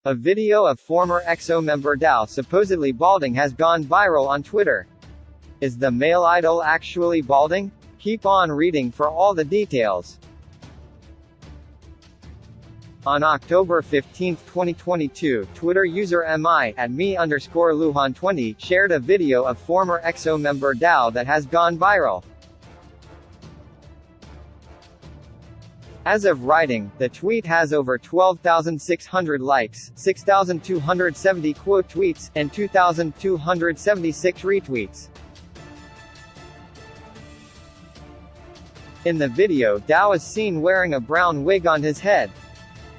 A video of former EXO member Tao supposedly balding has gone viral on Twitter. Is the male idol actually balding? Keep on reading for all the details. On October 15, 2022, Twitter user @me_Luhan20 shared a video of former EXO member Tao that has gone viral. As of writing, the tweet has over 12,600 likes, 6,270 quote tweets, and 2,276 retweets. In the video, Tao is seen wearing a brown wig on his head.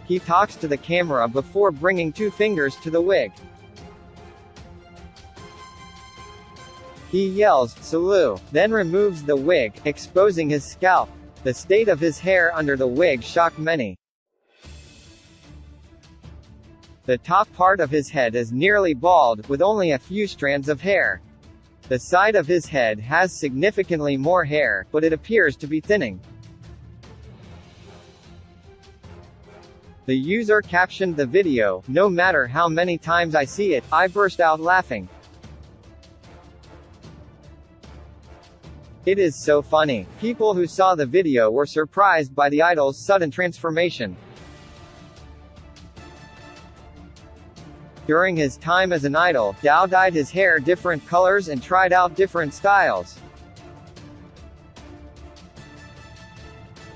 He talks to the camera before bringing 2 fingers to the wig. He yells, "Salute," then removes the wig, exposing his scalp. The state of his hair under the wig shocked many. The top part of his head is nearly bald, with only a few strands of hair. The side of his head has significantly more hair, but it appears to be thinning. The user captioned the video, "No matter how many times I see it, I burst out laughing. It is so funny." People who saw the video were surprised by the idol's sudden transformation. During his time as an idol, Tao dyed his hair different colors and tried out different styles.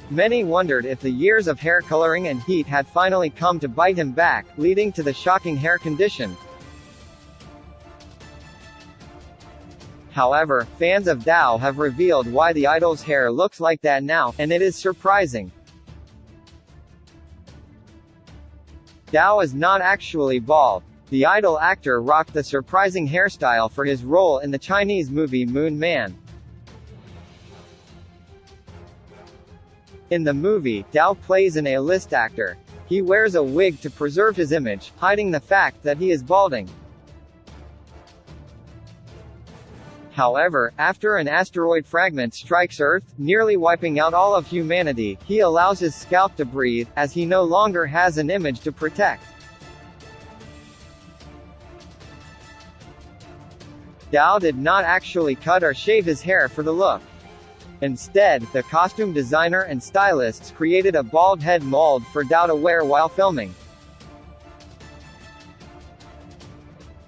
Many wondered if the years of hair coloring and heat had finally come to bite him back, leading to the shocking hair condition. However, fans of Tao have revealed why the idol's hair looks like that now, and it is surprising. Tao is not actually bald. The idol actor rocked the surprising hairstyle for his role in the Chinese movie Moon Man. In the movie, Tao plays an A-list actor. He wears a wig to preserve his image, hiding the fact that he is balding. However, after an asteroid fragment strikes Earth, nearly wiping out all of humanity, he allows his scalp to breathe, as he no longer has an image to protect. Tao did not actually cut or shave his hair for the look. Instead, the costume designer and stylists created a bald head mold for Tao to wear while filming.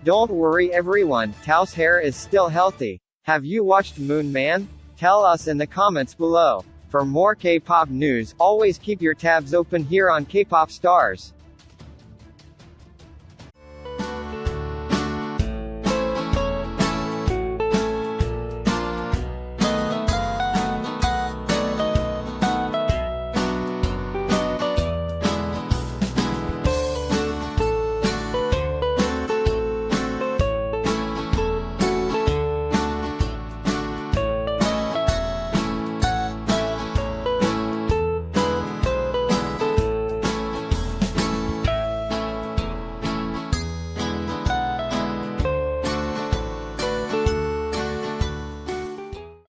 Don't worry everyone, Tao's hair is still healthy. Have you watched Moon Man? Tell us in the comments below. For more K-pop news, always keep your tabs open here on K-pop Stars.